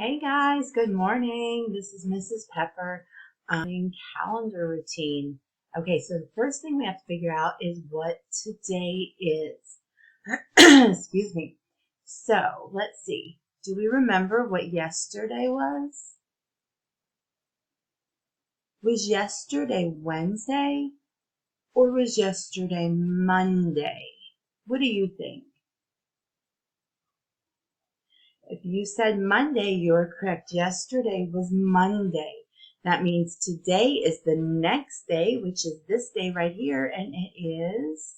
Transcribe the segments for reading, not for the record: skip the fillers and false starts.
Hey guys, good morning. This is Mrs. Peffer. Calendar routine. Okay, so the first thing we have to figure out is what today is. Excuse me. So let's see. Do we remember what yesterday was? Was yesterday Wednesday or was yesterday Monday? What do you think? If you said Monday, you're correct. Yesterday was Monday. That means today is the next day, which is this day right here, and it is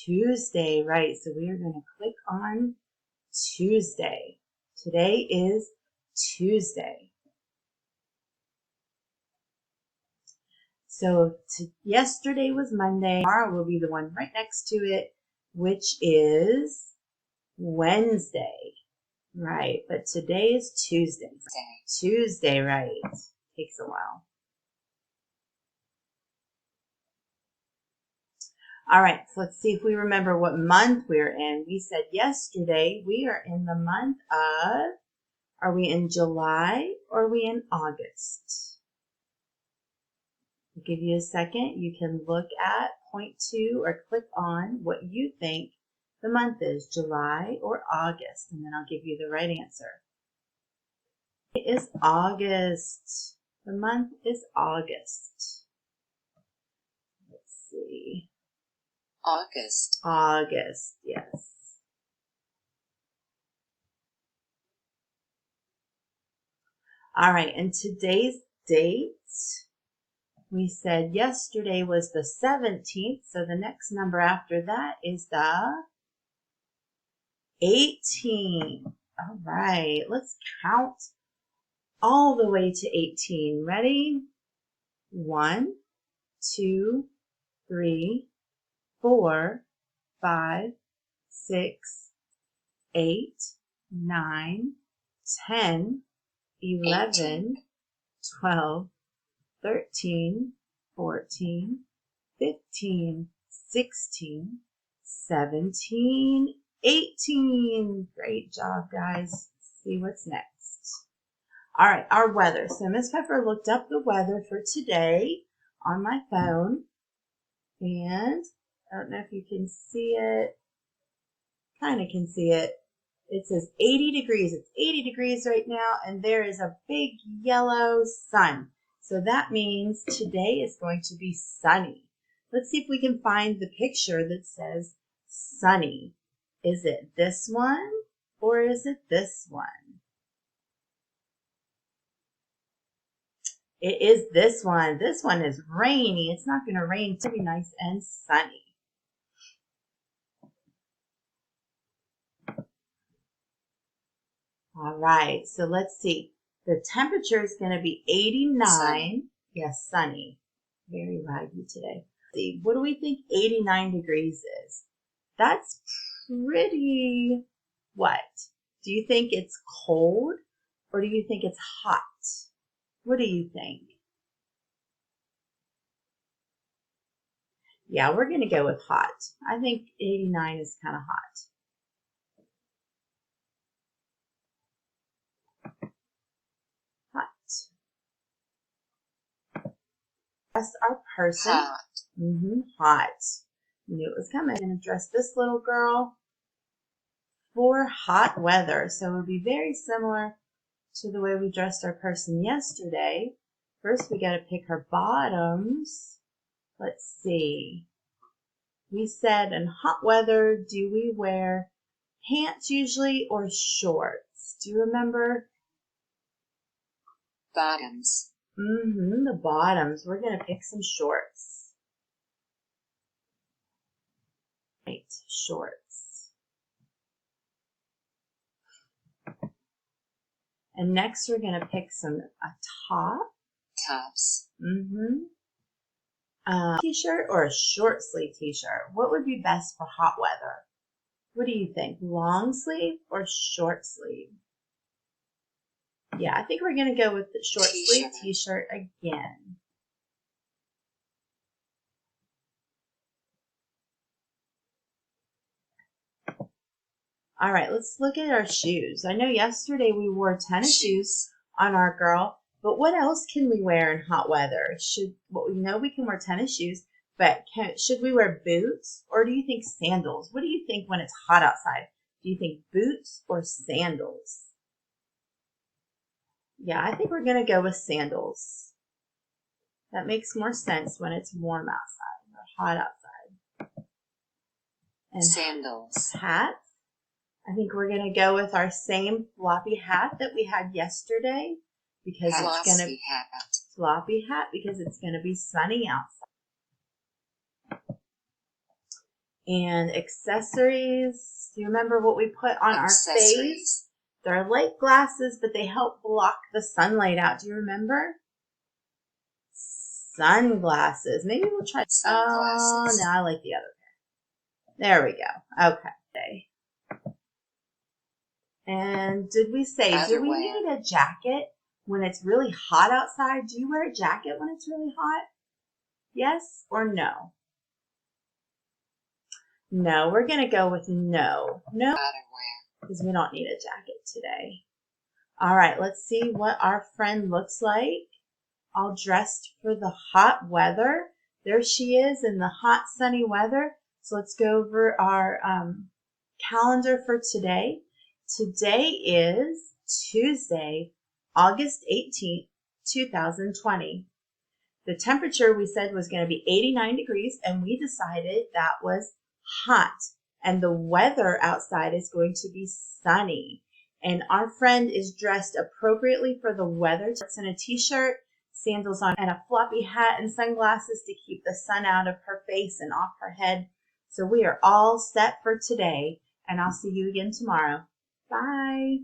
Tuesday, right? So we are going to click on Tuesday. Today is Tuesday. So yesterday was Monday. Tomorrow will be the one right next to it, which is Wednesday. Right, but today is Tuesday. Tuesday, right. Takes a while. All right, so let's see if we remember what month we're in. We said yesterday we are in the month of, are we in July or are we in August? I'll give you a second. You can look at, point to, or click on what you think the month is, July or August, and then I'll give you the right answer. It is August. The month is August. Let's see. August. August, yes. All right, and today's date, we said yesterday was the 17th, so the next number after that is the 18. All right, let's count all the way to 18. Ready? 1, 2, 3, 4, 5, 6, 8, 9, 10, 11, 12, 13, 14, 15, 16, 17, 18. Great job, guys. Let's see what's next. All right, our weather. So Miss Peffer looked up the weather for today on my phone, and I don't know if you can see it. Kind of can see it. It says 80 degrees. It's 80 degrees right now, and there is a big yellow sun. So that means today is going to be sunny. Let's see if we can find the picture that says sunny. Is it this one or is it this one? It is this one. This one is rainy. It's not going to rain. It's going to be nice and sunny. All right, so let's see. The temperature is going to be 89. Sunny. Yes, sunny. Very lively today. Let's see, what do we think 89 degrees is? That's pretty what? Do you think it's cold or do you think it's hot? What do you think? Yeah, we're going to go with hot. I think 89 is kind of hot. Dress our person. Hot. Hot. Knew it was coming. I'm going to dress this little girl for hot weather. So it would be very similar to the way we dressed our person yesterday. First, we got to pick her bottoms. Let's see. We said in hot weather, do we wear pants usually or shorts? Do you remember? Bottoms. The bottoms. We're going to pick some shorts. Right, shorts. And next we're going to pick a top. Tops. T-shirt or a short sleeve t-shirt. What would be best for hot weather? What do you think? Long sleeve or short sleeve? Yeah, I think we're going to go with the short sleeve t-shirt again. All right, let's look at our shoes. I know yesterday we wore tennis shoes on our girl, but what else can we wear in hot weather? Well, we know we can wear tennis shoes, but should we wear boots or do you think sandals? What do you think when it's hot outside? Do you think boots or sandals? Yeah, I think we're going to go with sandals. That makes more sense when it's warm outside or hot outside. And sandals. Hat. I think we're going to go with our same floppy hat that we had yesterday because it's going to floppy hat because it's going to be sunny outside. And accessories. Do you remember what we put on our face? They're like glasses, but they help block the sunlight out. Do you remember? Sunglasses. Maybe we'll try sunglasses. Oh, no, I like the other pair. There we go. Okay. And did we say, do we need a jacket when it's really hot outside? Do you wear a jacket when it's really hot? Yes or no? No, we're going to go with no. No, because we don't need a jacket today. All right, let's see what our friend looks like. All dressed for the hot weather. There she is in the hot, sunny weather. So let's go over our calendar for today. Today is Tuesday, August 18th, 2020. The temperature we said was going to be 89 degrees, and we decided that was hot. And the weather outside is going to be sunny. And our friend is dressed appropriately for the weather. It's in a t-shirt, sandals on, and a floppy hat and sunglasses to keep the sun out of her face and off her head. So we are all set for today, and I'll see you again tomorrow. Bye.